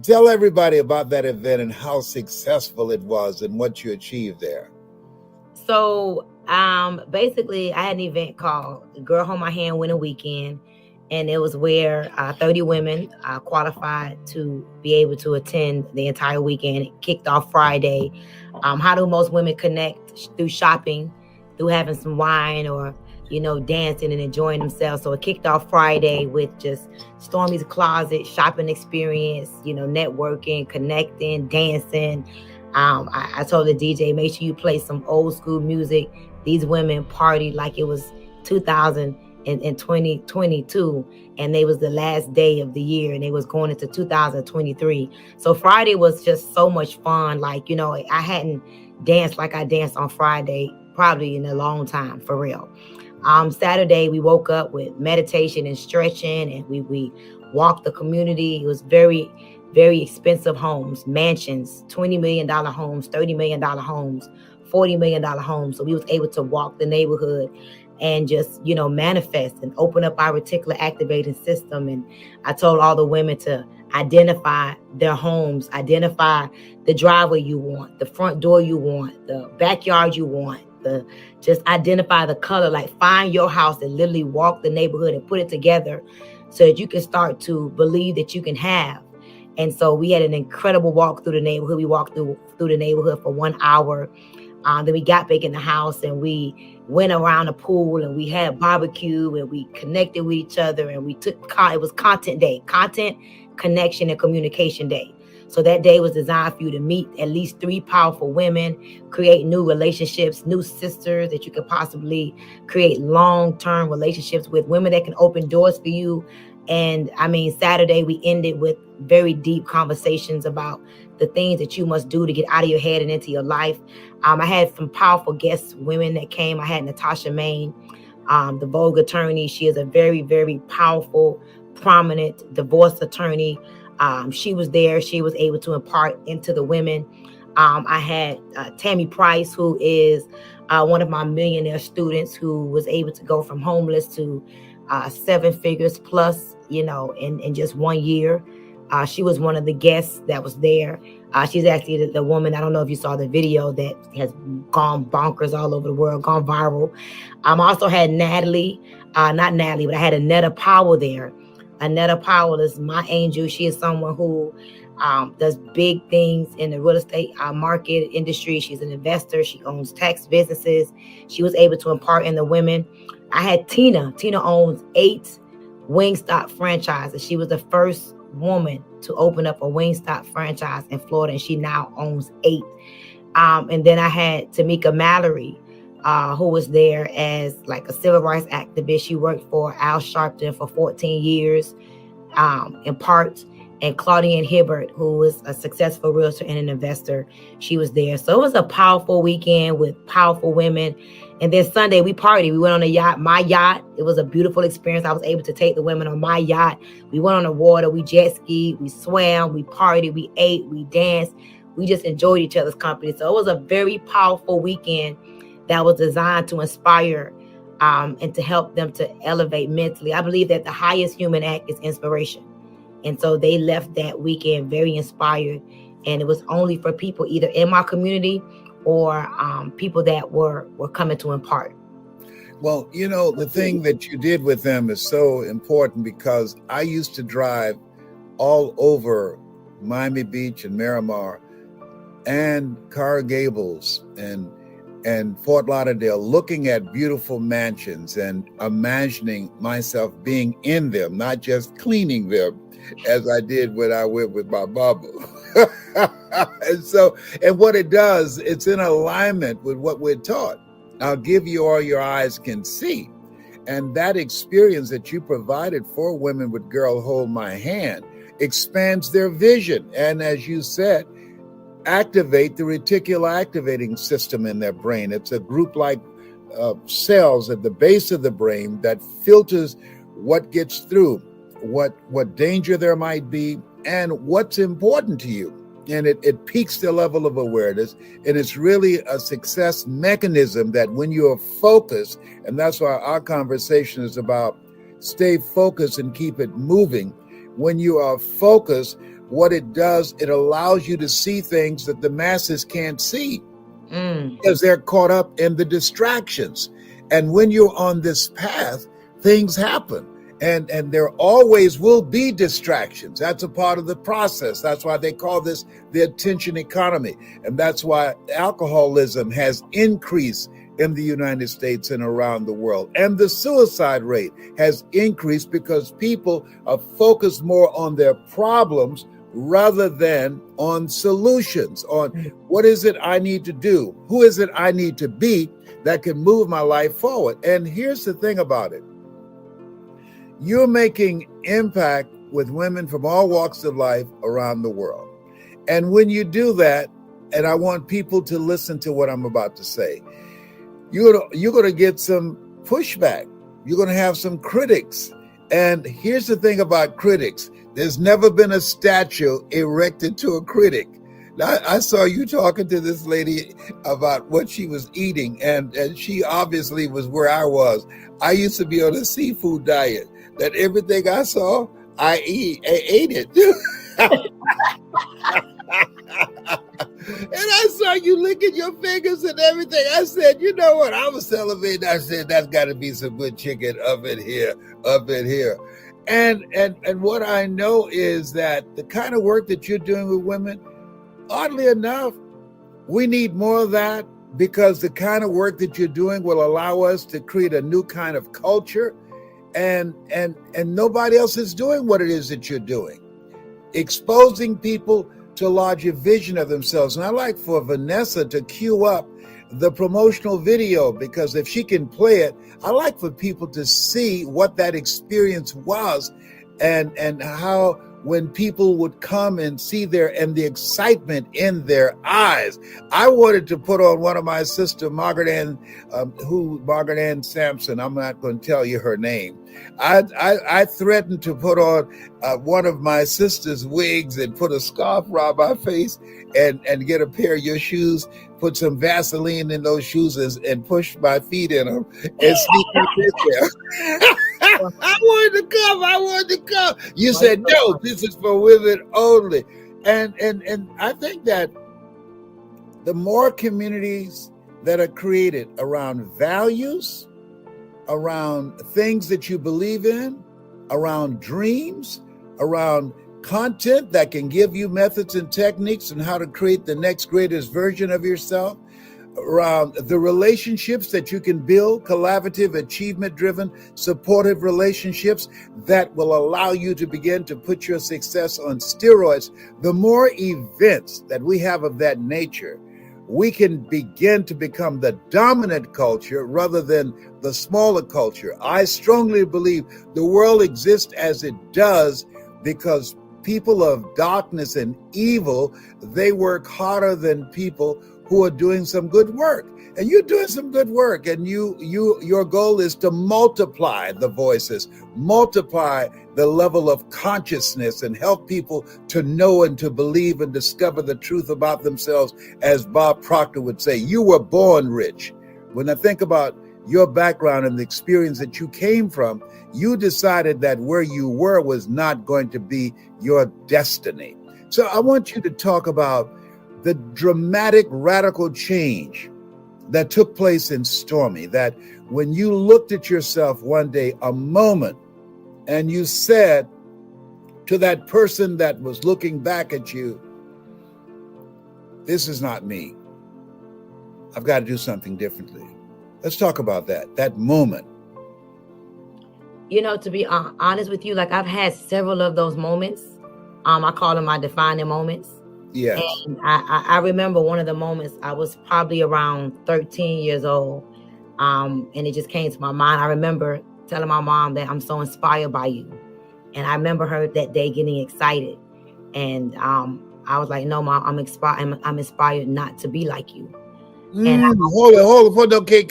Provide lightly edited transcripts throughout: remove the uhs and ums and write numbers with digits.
Tell everybody about that event and how successful it was and what you achieved there. So basically I had an event called Girl Hold My Hand Winter Weekend, and it was where 30 women qualified to be able to attend the entire weekend. It kicked off Friday. How do most women connect? Through shopping, through having some wine, or dancing and enjoying themselves. So it kicked off Friday with just Stormy's Closet shopping experience, networking, connecting, dancing. I told the DJ, make sure you play some old school music. These women partied like it was 2022, and they was the last day of the year, and they was going into 2023. So Friday was just so much fun. Like, I hadn't danced like I danced on Friday probably in a long time, for real. Saturday we woke up with meditation and stretching, and we walked the community. It was very, very expensive homes, mansions, $20 million homes, $30 million homes, $40 million homes. So we was able to walk the neighborhood and just, manifest and open up our reticular activating system. And I told all the women to identify their homes, identify the driveway you want, the front door you want, the backyard you want, just identify the color. Like, find your house and literally walk the neighborhood and put it together so that you can start to believe that you can have. And so we had an incredible walk through the neighborhood. We walked through the neighborhood for 1 hour. Then we got back in the house and we went around the pool and we had barbecue and we connected with each other, and it was content day, content, connection, and communication day. So that day was designed for you to meet at least 3 powerful women, create new relationships, new sisters that you could possibly create long-term relationships with, women that can open doors for you. And Saturday we ended with very deep conversations about the things that you must do to get out of your head and into your life. I had some powerful guest women that came. I had Natasha Maine, the Vogue attorney. She is a very, very powerful, prominent divorce attorney. She was there. She was able to impart into the women. I had Tammy Price, who is one of my millionaire students, who was able to go from homeless to 7 figures plus, in just 1 year. She was one of the guests that was there. She's actually the woman, I don't know if you saw the video, that has gone bonkers all over the world, gone viral. I also had Natalie, not Natalie, but I had Annetta Powell there. Annetta Powell is my angel. She is someone who does big things in the real estate market industry. She's an investor. She owns tax businesses. She was able to impart in the women. I had Tina. Tina owns 8 Wingstop franchises. She was the first woman to open up a Wingstop franchise in Florida, and she now owns 8. And then I had Tamika Mallory, who was there as like a civil rights activist. She worked for Al Sharpton for 14 years, in part. And Claudine Hibbert, who was a successful realtor and an investor, she was there. So it was a powerful weekend with powerful women. And then Sunday we partied. We went on a yacht, my yacht. It was a beautiful experience. I was able to take the women on my yacht. We went on the water, we jet skied, we swam, we partied, we ate, we danced. We just enjoyed each other's company. So it was a very powerful weekend that was designed to inspire and to help them to elevate mentally. I believe that the highest human act is inspiration. And so they left that weekend very inspired. And it was only for people either in my community or people that were coming to impart. Well, the thing that you did with them is so important, because I used to drive all over Miami Beach and Miramar and Coral Gables and Fort Lauderdale, looking at beautiful mansions and imagining myself being in them, not just cleaning them, as I did when I went with my mama. and what it does, it's in alignment with what we're taught. I'll give you all your eyes can see. And that experience that you provided for women with Girl Hold My Hand expands their vision. And as you said, activate the reticular activating system in their brain. It's a group-like cells at the base of the brain that filters what gets through, what danger there might be, and what's important to you. And it peaks the level of awareness. And it's really a success mechanism that when you are focused, and that's why our conversation is about stay focused and keep it moving. When you are focused, what it does, it allows you to see things that the masses can't see because they're caught up in the distractions. And when you're on this path, things happen. And there always will be distractions. That's a part of the process. That's why they call this the attention economy. And that's why alcoholism has increased in the United States and around the world. And the suicide rate has increased because people are focused more on their problems rather than on solutions, on what is it I need to do? Who is it I need to be that can move my life forward? And here's the thing about it. You're making impact with women from all walks of life around the world. And when you do that, and I want people to listen to what I'm about to say, you're going to get some pushback. You're going to have some critics. And here's the thing about critics. There's never been a statue erected to a critic. Now, I saw you talking to this lady about what she was eating, and she obviously was where I was. I used to be on a seafood diet. That everything I saw, I ate it. And I saw you licking your fingers and everything. I said, you know what? I was salivating. I said, that's got to be some good chicken up in here. And what I know is that the kind of work that you're doing with women, oddly enough, we need more of that, because the kind of work that you're doing will allow us to create a new kind of culture. And nobody else is doing what it is that you're doing, exposing people to a larger vision of themselves. And I like for Vanessa to cue up the promotional video, because if she can play it, I like for people to see what that experience was, and how when people would come and see the excitement in their eyes. I wanted to put on one of my sister, Margaret Ann Sampson. I'm not going to tell you her name. I threatened to put on one of my sister's wigs and put a scarf around my face and get a pair of your shoes, put some Vaseline in those shoes and push my feet in them and sneak in there. I wanted to come. You said, no, this is for women only. And I think that the more communities that are created around values, around things that you believe in, around dreams, around content that can give you methods and techniques on how to create the next greatest version of yourself, around the relationships that you can build, collaborative, achievement-driven, supportive relationships that will allow you to begin to put your success on steroids. The more events that we have of that nature, we can begin to become the dominant culture rather than the smaller culture. I strongly believe the world exists as it does because people of darkness and evil, they work harder than people who are doing some good work. And you're doing some good work, and your goal is to multiply the voices, multiply the level of consciousness, and help people to know and to believe and discover the truth about themselves. As Bob Proctor would say, you were born rich. When I think about your background and the experience that you came from, you decided that where you were was not going to be your destiny. So I want you to talk about the dramatic, radical change that took place in Stormy, that when you looked at yourself one day, a moment, and you said to that person that was looking back at you, this is not me. I've got to do something differently. Let's talk about that moment. You know, to be honest with you, like I've had several of those moments. I call them my defining moments. Yes. And I remember one of the moments, I was probably around 13 years old. And it just came to my mind. I remember telling my mom that I'm so inspired by you. And I remember her that day getting excited. And I was like, no, Mom, I'm inspired not to be like you. And hold on. Okay,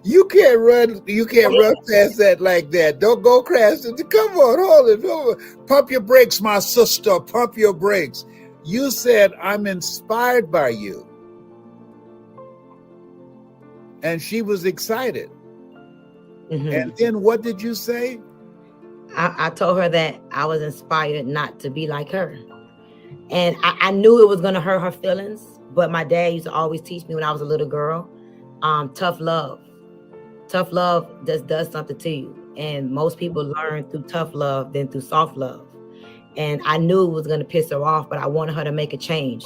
you can't run past that like that. Don't go crash. Come on, hold it. Pump your brakes, my sister. Pump your brakes. You said, I'm inspired by you. And she was excited. Mm-hmm. And then what did you say? I told her that I was inspired not to be like her. And I knew it was going to hurt her feelings. But my dad used to always teach me when I was a little girl, tough love. Tough love just does something to you. And most people learn through tough love than through soft love. And I knew it was going to piss her off, but I wanted her to make a change.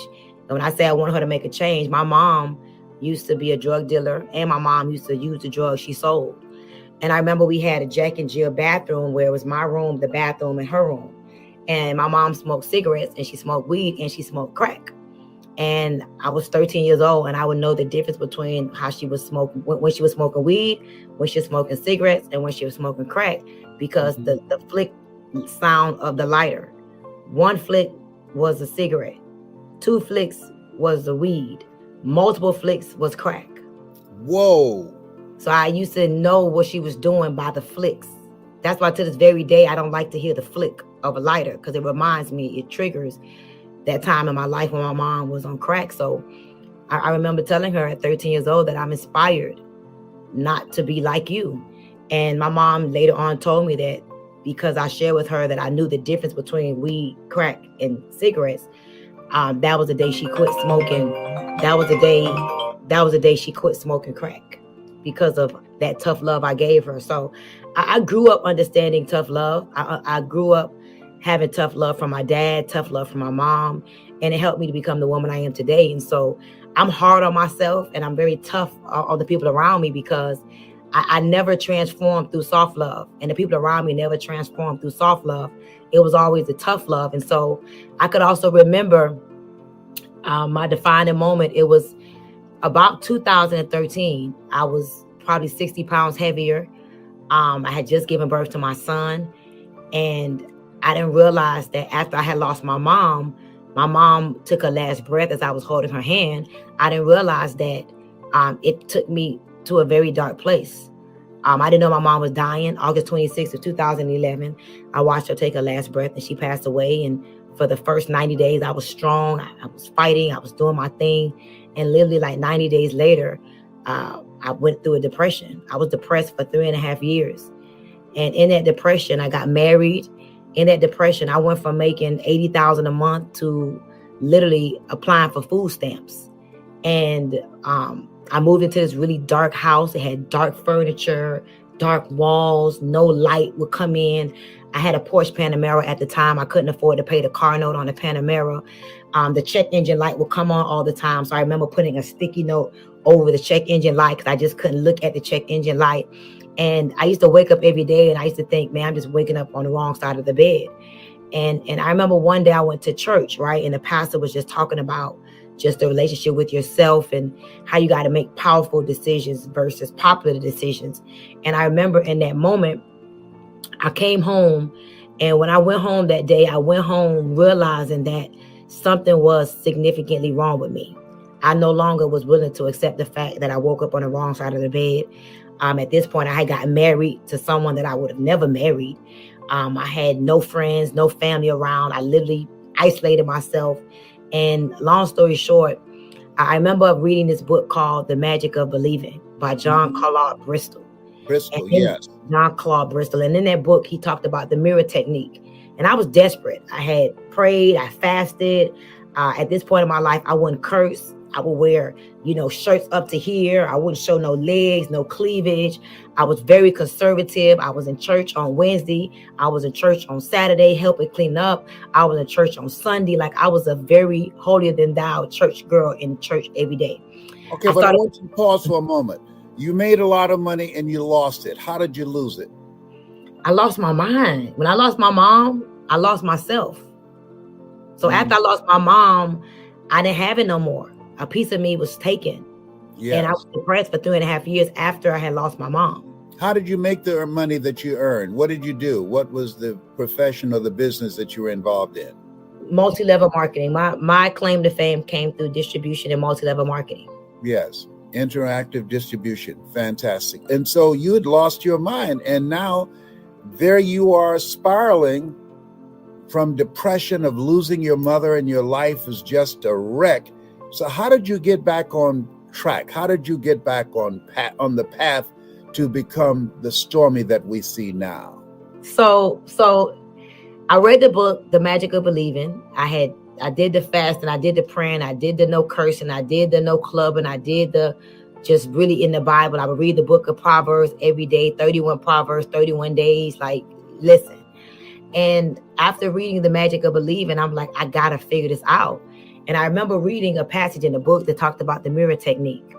And when I say I wanted her to make a change, my mom used to be a drug dealer, and my mom used to use the drugs she sold. And I remember we had a Jack and Jill bathroom where it was my room, the bathroom, and her room. And my mom smoked cigarettes, and she smoked weed, and she smoked crack. And I was 13 years old, and I would know the difference between how she was smoking, when she was smoking weed, when she was smoking cigarettes, and when she was smoking crack, because the flick sound of the lighter. One flick was a cigarette. 2 flicks was the weed. Multiple flicks was crack. Whoa. So I used to know what she was doing by the flicks. That's why to this very day, I don't like to hear the flick of a lighter, because it reminds me, it triggers that time in my life when my mom was on crack. So I remember telling her at 13 years old that I'm inspired not to be like you. And my mom later on told me that because I shared with her that I knew the difference between weed, crack, and cigarettes, that was the day she quit smoking. That was the day she quit smoking crack, because of that tough love I gave her. So I grew up understanding tough love. I grew up having tough love from my dad, tough love from my mom, and it helped me to become the woman I am today. And so I'm hard on myself, and I'm very tough on the people around me, because I never transformed through soft love, and the people around me never transformed through soft love. It was always the tough love. And so I could also remember my defining moment. It was about 2013. I was probably 60 pounds heavier. I had just given birth to my son, and I didn't realize that after I had lost my mom took her last breath as I was holding her hand. I didn't realize that it took me to a very dark place. I didn't know my mom was dying. August 26th of 2011, I watched her take her last breath, and she passed away. And for the first 90 days, I was strong. I was fighting. I was doing my thing. And literally like 90 days later, I went through a depression. I was depressed for 3.5 years. And in that depression, I got married. In that depression, I went from making $80,000 a month to literally applying for food stamps. And I moved into this really dark house. It had dark furniture, dark walls, no light would come in. I had a Porsche Panamera at the time. I couldn't afford to pay the car note on the Panamera. The check engine light would come on all the time. So I remember putting a sticky note over the check engine light, because I just couldn't look at the check engine light. And I used to wake up every day, and I used to think, man, I'm just waking up on the wrong side of the bed. And I remember one day I went to church, right? And the pastor was just talking about just the relationship with yourself and how you got to make powerful decisions versus popular decisions. And I remember in that moment, I came home, and when I went home that day, I went home realizing that something was significantly wrong with me. I no longer was willing to accept the fact that I woke up on the wrong side of the bed. At this point, I had gotten married to someone that I would have never married. I had no friends, no family around. I literally isolated myself. And long story short, I remember reading this book called The Magic of Believing by John Claude Bristol. Yes. John Claude Bristol. And in that book, he talked about the mirror technique. And I was desperate. I had prayed, I fasted. At this point in my life, I wouldn't curse. I would wear, shirts up to here. I wouldn't show no legs, no cleavage. I was very conservative. I was in church on Wednesday. I was in church on Saturday, helping clean up. I was in church on Sunday. Like, I was a very holier than thou church girl in church every day. Okay, I want you to pause for a moment. You made a lot of money and you lost it. How did you lose it? I lost my mind. When I lost my mom, I lost myself. So after I lost my mom, I didn't have it no more. A piece of me was taken. Yes. And I was depressed for 3.5 years after I had lost my mom. How did you make the money that you earned? What did you do? What was the profession or the business that you were involved in? Multi-level marketing. My claim to fame came through distribution and multi-level marketing. Yes. Interactive distribution. Fantastic. And so you had lost your mind, and now there you are spiraling from depression of losing your mother, and your life is just a wreck. So how did you get back on track? How did you get back on the path to become the Stormy that we see now? So I read the book, The Magic of Believing. I had I did the fasting, I did the praying, I did the no cursing, I did the no clubbing, I did the just really in the Bible. I would read the book of Proverbs every day, 31 Proverbs, 31 days. Like, listen. And after reading The Magic of Believing, I'm like, I gotta figure this out. And I remember reading a passage in the book that talked about the mirror technique.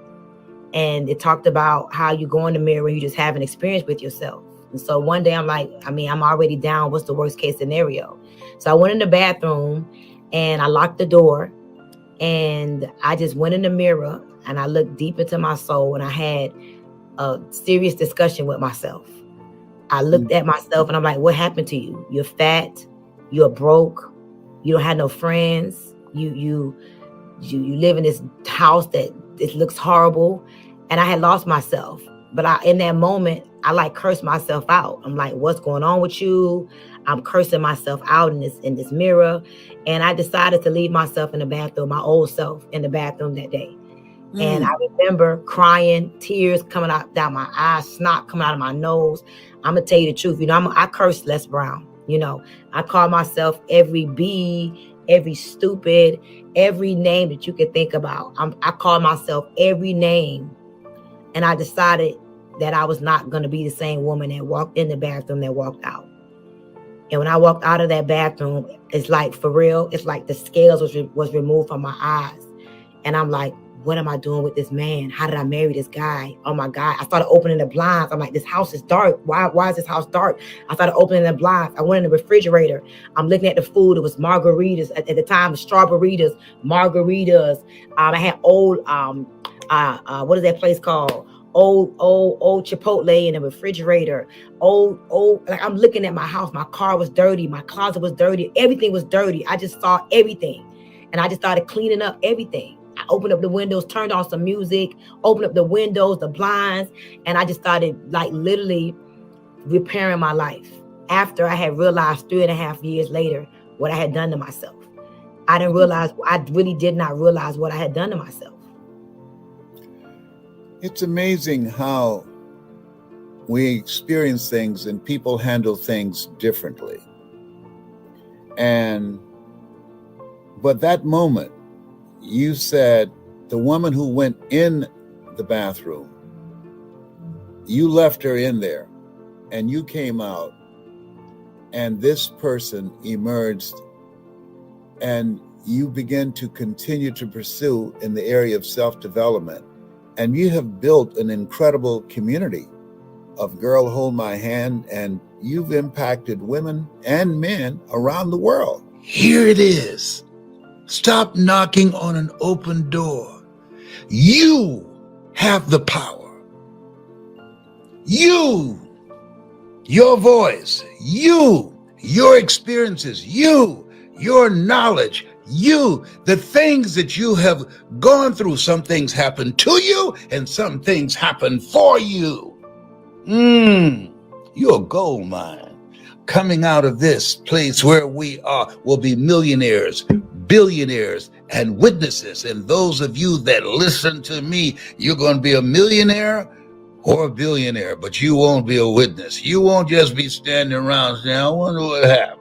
And it talked about how you go in the mirror and you just have an experience with yourself. And so one day I'm like, I'm already down. What's the worst case scenario? So I went in the bathroom and I locked the door and I just went in the mirror and I looked deep into my soul and I had a serious discussion with myself. I looked at myself and I'm like, what happened to you? You're fat, you're broke, you don't have no friends, you live in this house that it looks horrible. And I had lost myself. But in that moment, I like cursed myself out. I'm like, what's going on with you? I'm cursing myself out in this mirror. And I decided to leave myself in the bathroom, my old self in the bathroom that day. And I remember crying, tears coming out down my eyes, snot coming out of my nose. I'm gonna tell you the truth. I cursed lesbrown. I call myself every B, every stupid, every name that you can think about. I call myself every name. And I decided that I was not gonna be the same woman that walked in the bathroom that walked out. And when I walked out of that bathroom, it's like, for real, it's like the scales was removed from my eyes. And I'm like, what am I doing with this man? How did I marry this guy? Oh my God. I started opening the blinds. I'm like, this house is dark. Why is this house dark? I started opening the blinds. I went in the refrigerator. I'm looking at the food. It was margaritas at the time, strawberries, margaritas. I had old, what is that place called? Old Chipotle in the refrigerator. Like I'm looking at my house. My car was dirty. My closet was dirty. Everything was dirty. I just saw everything. And I just started cleaning up everything. I opened up the windows, turned on some music, opened up the windows, the blinds, and I just started like literally repairing my life after I had realized 3.5 years later what I had done to myself. I really did not realize what I had done to myself. It's amazing how we experience things and people handle things differently. But that moment, you said the woman who went in the bathroom, you left her in there and you came out and this person emerged and you begin to continue to pursue in the area of self-development. And you have built an incredible community of Girl Hold My Hand, and you've impacted women and men around the world. Here it is. Stop knocking on an open door. You have the power. You, your voice, you, your experiences, you, your knowledge, you, the things that you have gone through. Some things happen to you and some things happen for you. You're a gold mine. Coming out of this place where we are, will be millionaires, billionaires, and witnesses. And those of you that listen to me, you're going to be a millionaire or a billionaire, but you won't be a witness. You won't just be standing around saying, I wonder what happened.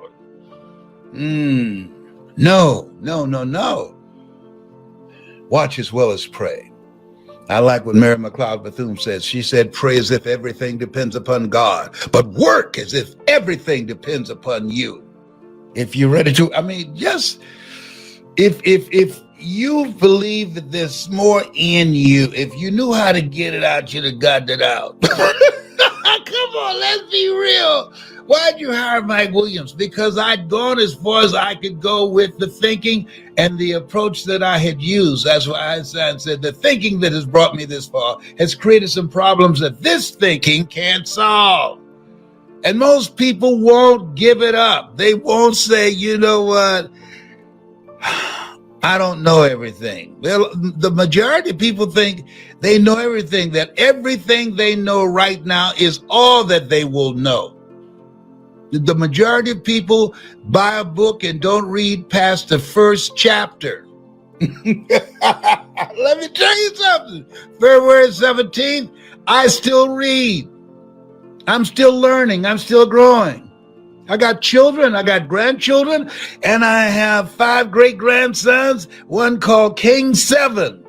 No. Watch as well as pray. I like what Mary McLeod Bethune says. She said, pray as if everything depends upon God, but work as if everything depends upon you. If you're ready to, just if you believe that there's more in you, if you knew how to get it out, you'd have gotten it out. Come on, let's be real. Why'd you hire Mike Williams? Because I'd gone as far as I could go with the thinking and the approach that I had used. That's why I said the thinking that has brought me this far has created some problems that this thinking can't solve. And most people won't give it up. They won't say, you know what? I don't know everything. Well, the majority of people think they know everything, that everything they know right now is all that they will know. The majority of people buy a book and don't read past the first chapter. Let me tell you something. February 17th, I still read. I'm still learning. I'm still growing. I got children, I got grandchildren, and I have 5 great-grandsons, one called King 7.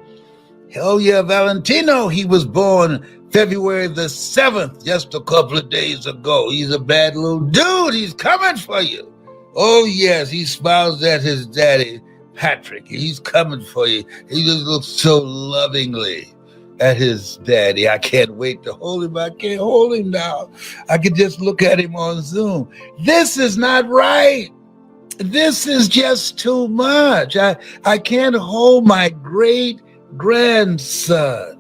Hell yeah, Valentino, he was born February the 7th, just a couple of days ago. He's a bad little dude. He's coming for you. Oh, yes, he smiles at his daddy, Patrick. He's coming for you. He just looks so lovingly at his daddy. I can't wait to hold him. I can't hold him now. I can just look at him on Zoom. This is not right. This is just too much. I can't hold my great grandson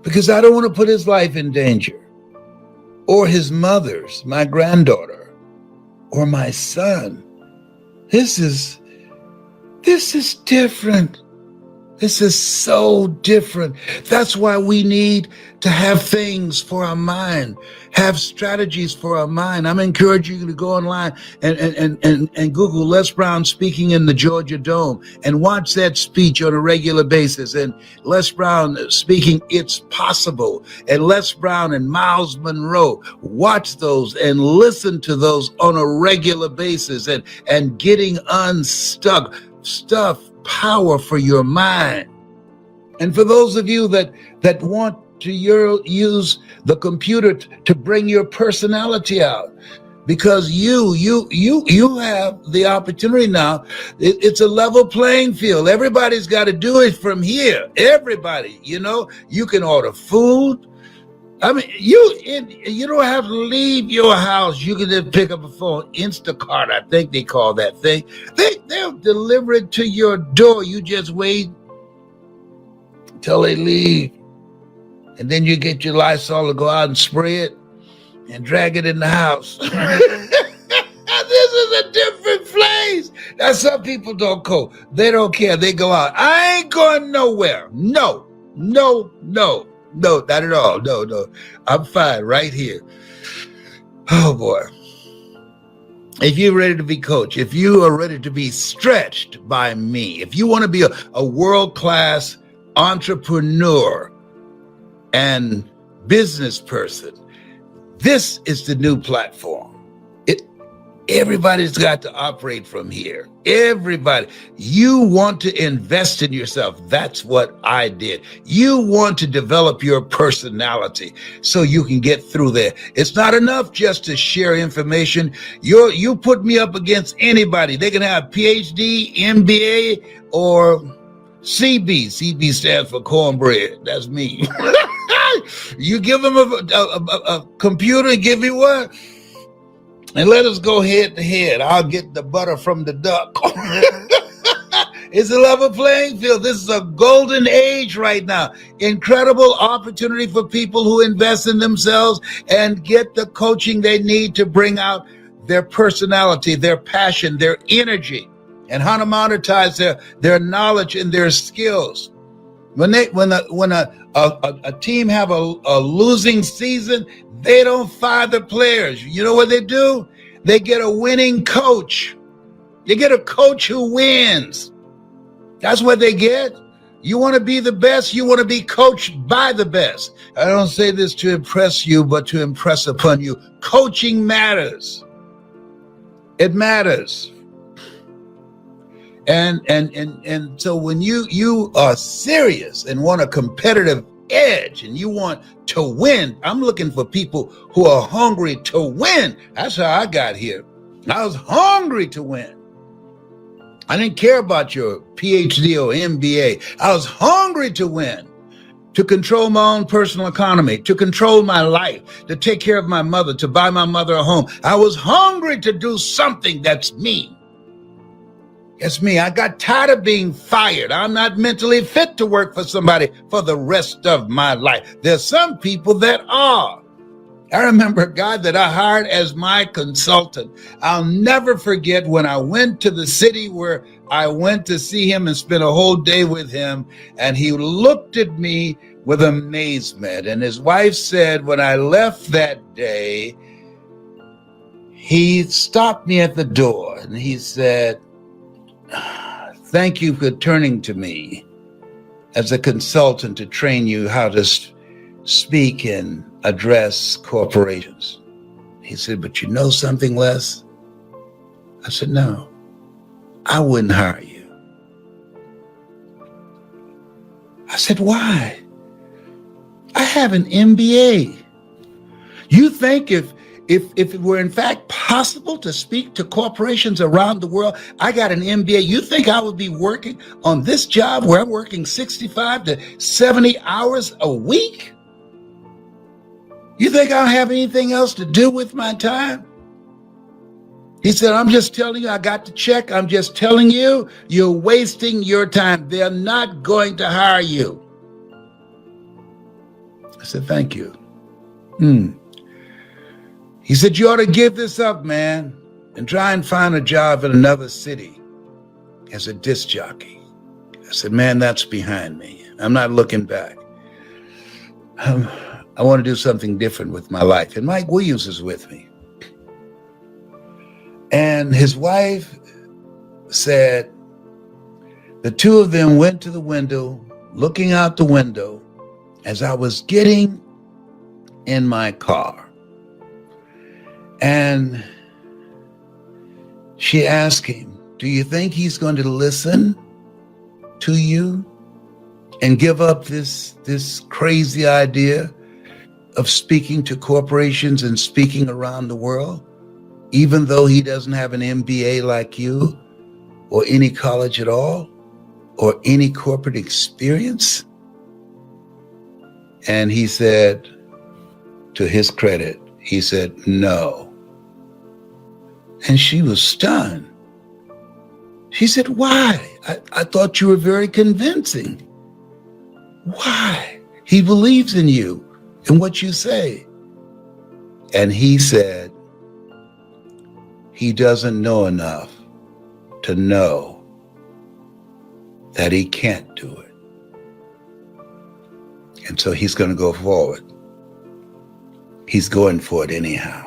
because I don't want to put his life in danger, or his mother's, my granddaughter, or my son. This is different. This is so different. That's why we need to have things for our mind, have strategies for our mind. I'm encouraging you to go online and Google Les Brown speaking in the Georgia Dome and watch that speech on a regular basis. And Les Brown speaking It's Possible, and Les Brown and Miles Monroe. Watch those and listen to those on a regular basis and getting unstuck. Stuff power for your mind. And for those of you that want to use the computer to bring your personality out, because you have the opportunity now. It's a level playing field. Everybody's got to do it from here. Everybody, you can order food. I mean, you don't have to leave your house. You can just pick up a phone. Instacart, I think they call that thing. They'll deliver it to your door. You just wait until they leave. And then you get your Lysol to go out and spray it and drag it in the house. This is a different place. Now, some people don't go. They don't care. They go out. I ain't going nowhere. No, not at all. No. I'm fine right here. Oh, boy. If you're ready to be coached, if you are ready to be stretched by me, if you want to be a world-class entrepreneur and business person, this is the new platform. Everybody's got to operate from here. Everybody. You want to invest in yourself. That's what I did. You want to develop your personality so you can get through there. It's not enough just to share information. You put me up against anybody. They can have PhD, MBA, or CB. CB stands for cornbread. That's me. You give them a computer and give me what? And let us go head to head. I'll get the butter from the duck. It's a level playing field. This is a golden age right now. Incredible opportunity for people who invest in themselves and get the coaching they need to bring out their personality, their passion, their energy, and how to monetize their knowledge and their skills. When a team have a losing season, they don't fire the players. You know what they do? They get a winning coach. They get a coach who wins. That's what they get. You want to be the best. You want to be coached by the best. I don't say this to impress you, but to impress upon you. Coaching matters. It matters. And so when you are serious and want a competitive edge and you want to win, I'm looking for people who are hungry to win. That's how I got here. I was hungry to win. I didn't care about your PhD or MBA. I was hungry to win, to control my own personal economy, to control my life, to take care of my mother, to buy my mother a home. I was hungry to do something that's me. It's me. I got tired of being fired. I'm not mentally fit to work for somebody for the rest of my life. There's some people that are. I remember a guy that I hired as my consultant. I'll never forget when I went to the city where I went to see him and spent a whole day with him. And he looked at me with amazement. And his wife said, when I left that day, he stopped me at the door and he said, "Thank you for turning to me as a consultant to train you how to speak and address corporations." He said, "But you know something, Les? I said, no, I wouldn't hire you. I said, why? I have an MBA. You think if it were in fact possible to speak to corporations around the world, I got an MBA, you think I would be working on this job where I'm working 65 to 70 hours a week? You think I don't have anything else to do with my time? He said, I'm just telling you, I got the check. I'm just telling you, you're wasting your time. They're not going to hire you. I said, thank you. He said, you ought to give this up, man, and try and find a job in another city as a disc jockey. I said, man, that's behind me. I'm not looking back. I want to do something different with my life. And Mike Williams is with me. And his wife said, the two of them went to the window, looking out the window as I was getting in my car. And she asked him, do you think he's going to listen to you and give up this crazy idea of speaking to corporations and speaking around the world, even though he doesn't have an MBA like you or any college at all or any corporate experience? And he said, to his credit, he said, no. And she was stunned. She said, why? I thought you were very convincing. Why? He believes in you and what you say. And he said, he doesn't know enough to know that he can't do it. And so he's going to go forward. He's going for it anyhow.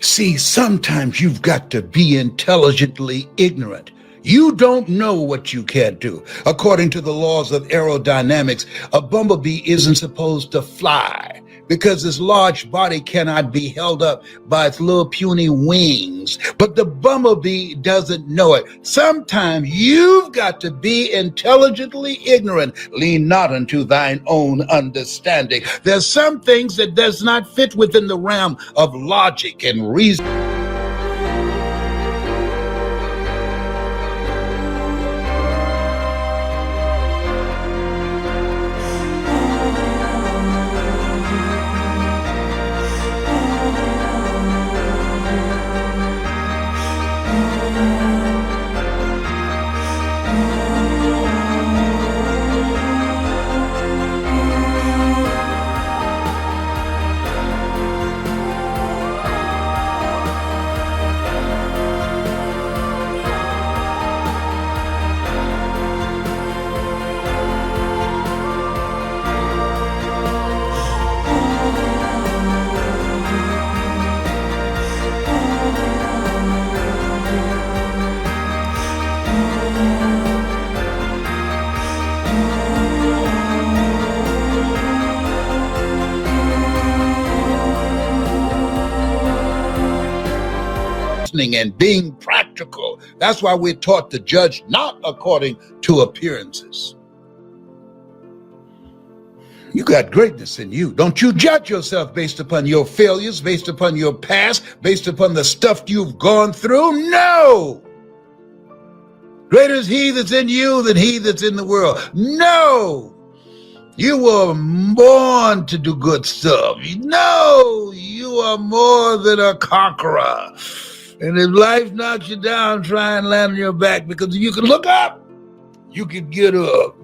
See, sometimes you've got to be intelligently ignorant. You don't know what you can't do. According to the laws of aerodynamics, a bumblebee isn't supposed to fly because its large body cannot be held up by its little puny wings. But the bumblebee doesn't know it. Sometimes you've got to be intelligently ignorant. Lean not unto thine own understanding. There's some things that does not fit within the realm of logic and reason. And being practical. That's why we're taught to judge not according to appearances. You got greatness in you. Don't you judge yourself based upon your failures, based upon your past, based upon the stuff you've gone through. No! Greater is he that's in you than he that's in the world. No! You were born to do good stuff. No! You are more than a conqueror. And if life knocks you down, try and land on your back, because if you can look up, you can get up.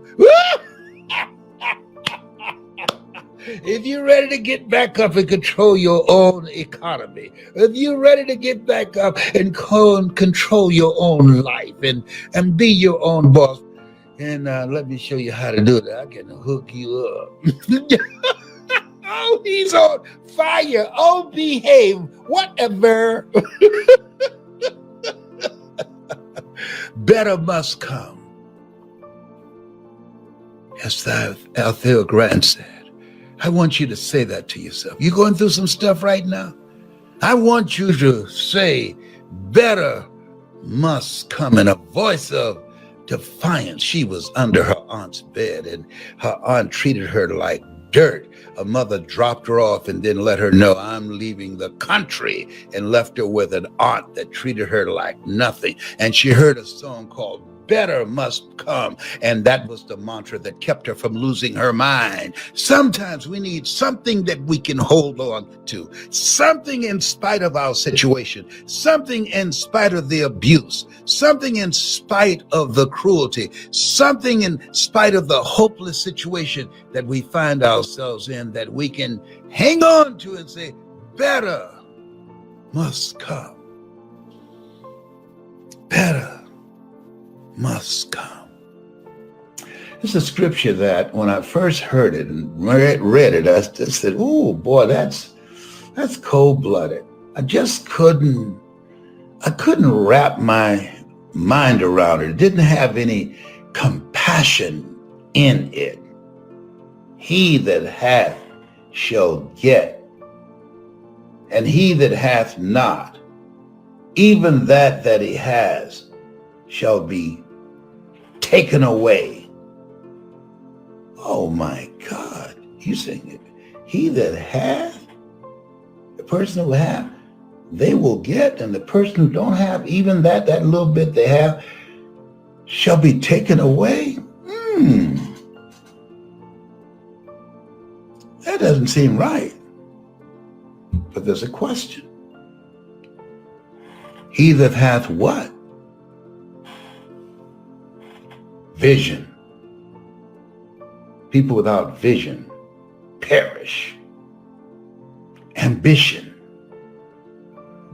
If you're ready to get back up and control your own economy, if you're ready to get back up and control your own life and be your own boss, and let me show you how to do that. I can hook you up. Oh, he's on fire. Oh, behave. Whatever. Better must come. As Althea Grant said, I want you to say that to yourself. You're going through some stuff right now? I want you to say, better must come, in a voice of defiance. She was under her aunt's bed, and her aunt treated her like dirt. Her mother dropped her off and then let her know, I'm leaving the country, and left her with an aunt that treated her like nothing. And she heard a song called Better Must Come, and that was the mantra that kept her from losing her mind. Sometimes we need something that we can hold on to, something in spite of our situation, something in spite of the abuse, something in spite of the cruelty, something in spite of the hopeless situation that we find ourselves in, that we can hang on to and say, better must come. Better must come. It's a scripture that when I first heard it and read it, I just said, oh boy, that's cold-blooded. I couldn't wrap my mind around it. It didn't have any compassion in it. He that hath shall get, and he that hath not, even that he has, shall be taken away. Oh my God. You sing it. He that hath, the person who hath, they will get, and the person who don't have, even that little bit they have, shall be taken away. That doesn't seem right. But there's a question. He that hath what? Vision. People without vision perish. Ambition,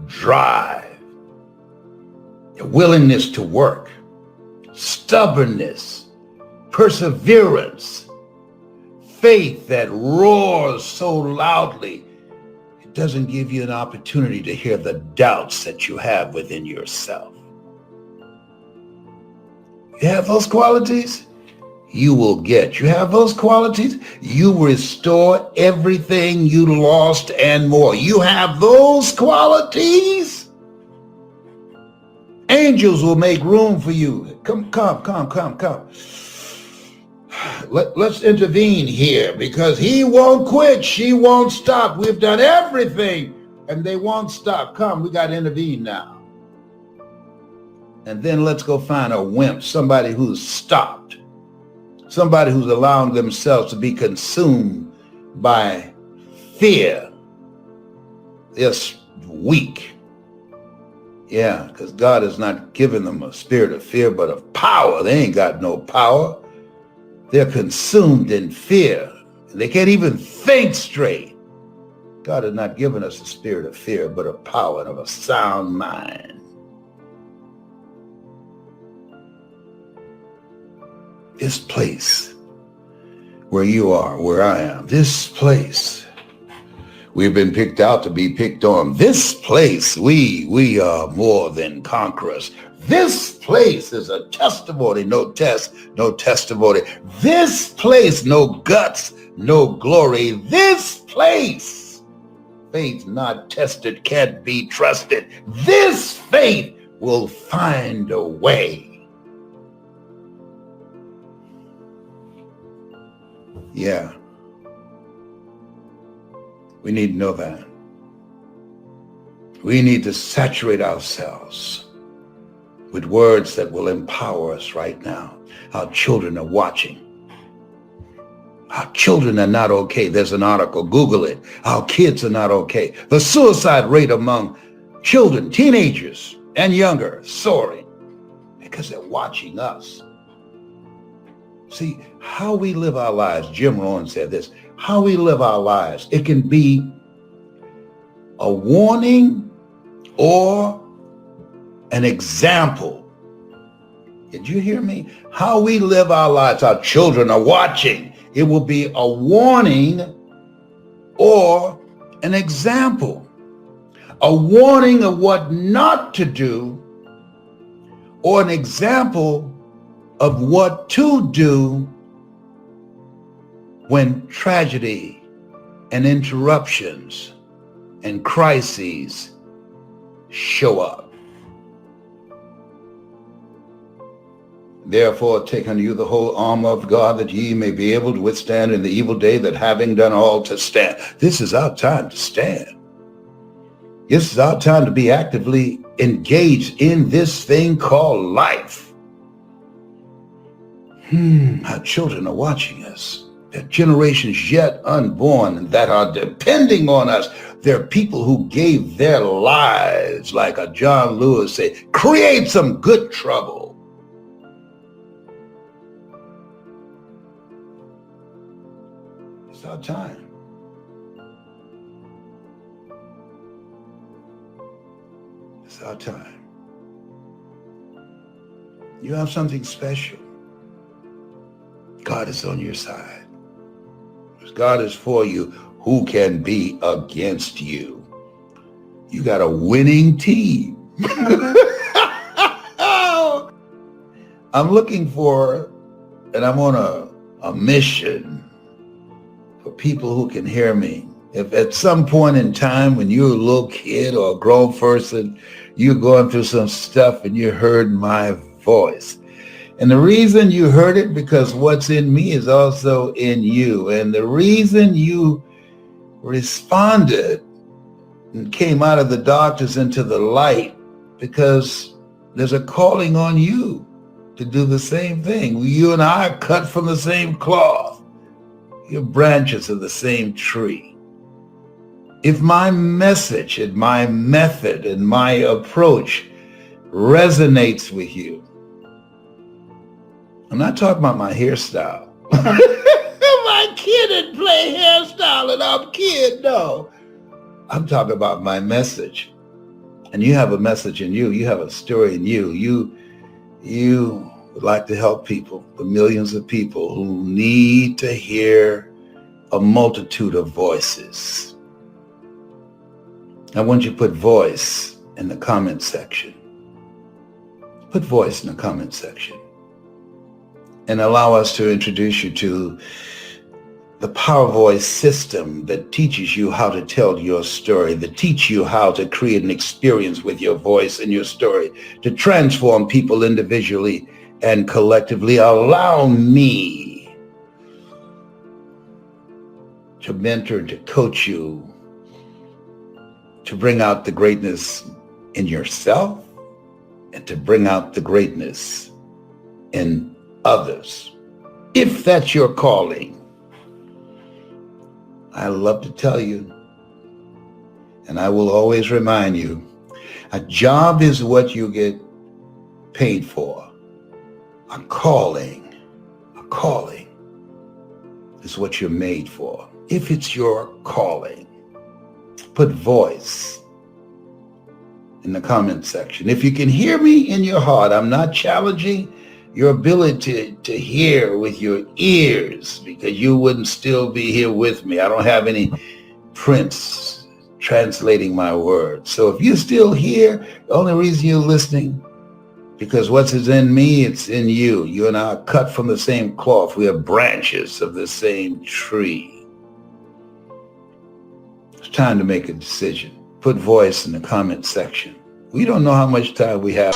drive, a willingness to work, stubbornness, perseverance, faith that roars so loudly it doesn't give you an opportunity to hear the doubts that you have within yourself. You have those qualities, you will get. You have those qualities, you restore everything you lost and more. You have those qualities, angels will make room for you. Come. Let's intervene here, because he won't quit. She won't stop. We've done everything and they won't stop. Come, we got to intervene now. And then let's go find a wimp, somebody who's stopped, somebody who's allowing themselves to be consumed by fear. They're weak. Yeah, because God has not given them a spirit of fear, but of power. They ain't got no power. They're consumed in fear. They can't even think straight. God has not given us a spirit of fear, but of power and of a sound mind. This place where you are, where I am, this place, we've been picked out to be picked on. This place, we are more than conquerors. This place is a testimony, no testimony. This place, no guts, no glory. This place, faith not tested, can't be trusted. This faith will find a way. Yeah. We need to know that. We need to saturate ourselves with words that will empower us right now. Our children are watching. Our children are not okay. There's an article, Google it. Our kids are not okay. The suicide rate among children, teenagers, and younger soaring because they're watching us. See, how we live our lives, Jim Rohn said this, how we live our lives, it can be a warning or an example. Did you hear me? How we live our lives, our children are watching. It will be a warning or an example. A warning of what not to do or an example of what to do when tragedy and interruptions and crises show up. Therefore, take unto you the whole armor of God, that ye may be able to withstand in the evil day, that having done all to stand. This is our time to stand. This is our time to be actively engaged in this thing called life. Our children are watching us. There are generations yet unborn that are depending on us. There are people who gave their lives, like a John Lewis said, create some good trouble. It's our time. It's our time. You have something special. God is on your side. If God is for you, who can be against you? You got a winning team. I'm looking for, and I'm on a mission for people who can hear me. If at some point in time when you're a little kid or a grown person, you're going through some stuff and you heard my voice. And the reason you heard it, because what's in me is also in you. And the reason you responded and came out of the darkness into the light, because there's a calling on you to do the same thing. You and I are cut from the same cloth. You're branches of the same tree. If my message and my method and my approach resonates with you, I'm not talking about my hairstyle. My kid didn't play hairstyle and I'm kid, no. I'm talking about my message. And you have a message in you. You have a story in you. You would like to help people, the millions of people who need to hear a multitude of voices. I want you to put voice in the comment section. Put voice in the comment section. And allow us to introduce you to the Power Voice system that teaches you how to tell your story, that teach you how to create an experience with your voice and your story, to transform people individually and collectively. Allow me to mentor, to coach you, to bring out the greatness in yourself and to bring out the greatness in others. If that's your calling, I love to tell you, and I will always remind you, a job is what you get paid for. A calling is what you're made for. If it's your calling, put voice in the comment section. If you can hear me in your heart, I'm not challenging your ability to hear with your ears, because you wouldn't still be here with me. I don't have any prints translating my words. So if you're still here, the only reason you're listening, because what's in me, it's in you. You and I are cut from the same cloth. We are branches of the same tree. It's time to make a decision. Put voice in the comment section. We don't know how much time we have.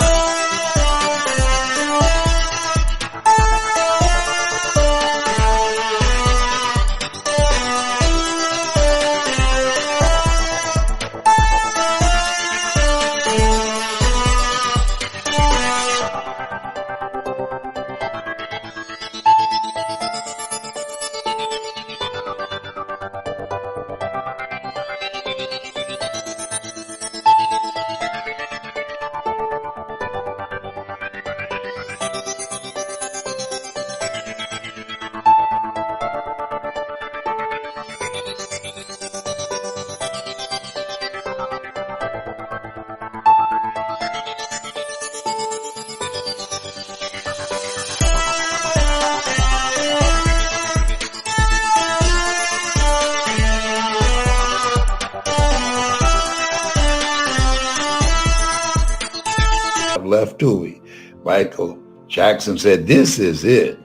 Left to me. Michael Jackson said, "This is it."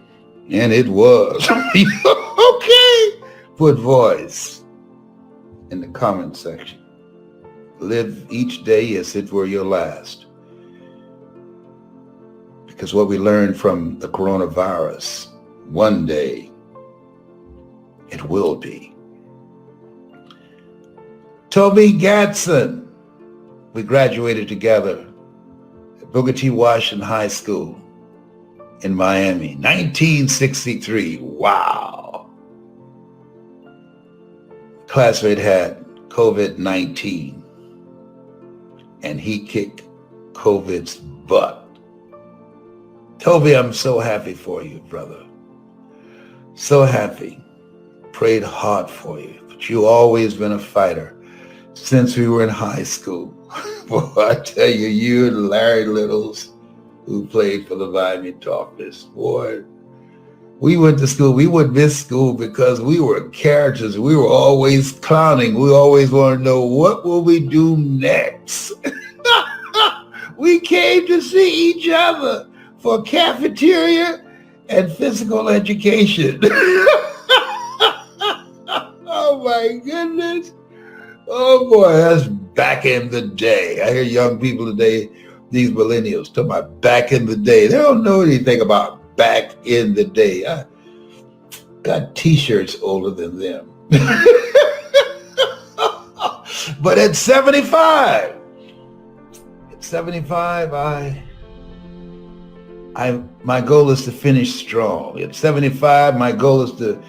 And it was. Okay. Put voice in the comment section. Live each day as it were your last. Because what we learned from the coronavirus, one day it will be. Toby Gadsden, we graduated together at Booker T. Washington High School in Miami, 1963. Wow. Classmate had COVID-19 and he kicked COVID's butt. Toby, I'm so happy for you, brother. So happy. Prayed hard for you, but you always been a fighter since we were in high school. Boy, I tell you, you and Larry Littles, who played for the Miami Dolphins, boy, we went to school. We would miss school because we were characters. We were always clowning. We always wanted to know, what will we do next? We came to see each other for cafeteria and physical education. Oh my goodness. Oh boy, that's back in the day. I hear young people today, these millennials, talking about back in the day. They don't know anything about back in the day. I got t-shirts older than them. But at 75, my goal is to finish strong. At 75, my goal is to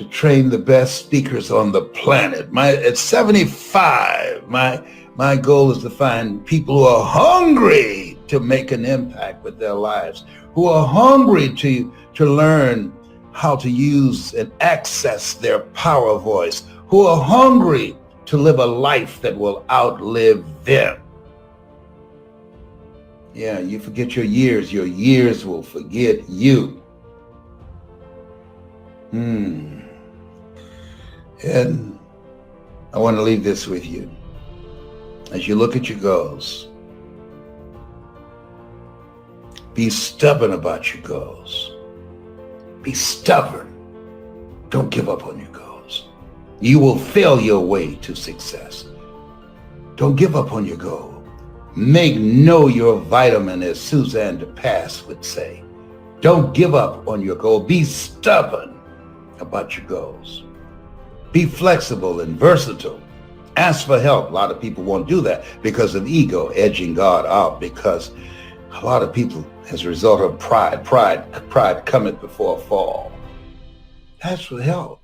train the best speakers on the planet. At 75, my goal is to find people who are hungry to make an impact with their lives, who are hungry to learn how to use and access their power voice, who are hungry to live a life that will outlive them. Yeah, you forget your years will forget you. And I want to leave this with you. As you look at your goals, be stubborn about your goals. Be stubborn. Don't give up on your goals. You will fail your way to success. Don't give up on your goal. Make know your vitamin, as Suzanne de Pass would say. Don't give up on your goal. Be stubborn about your goals. Be flexible and versatile. Ask for help. A lot of people won't do that because of ego, edging God out, because a lot of people, as a result of pride cometh before a fall. Ask for help.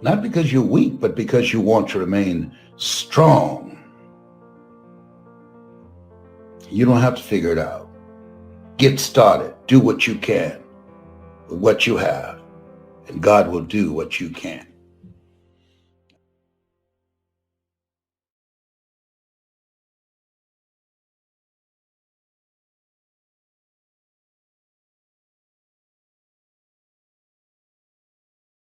Not because you're weak, but because you want to remain strong. You don't have to figure it out. Get started. Do what you can with what you have, and God will do what you can't.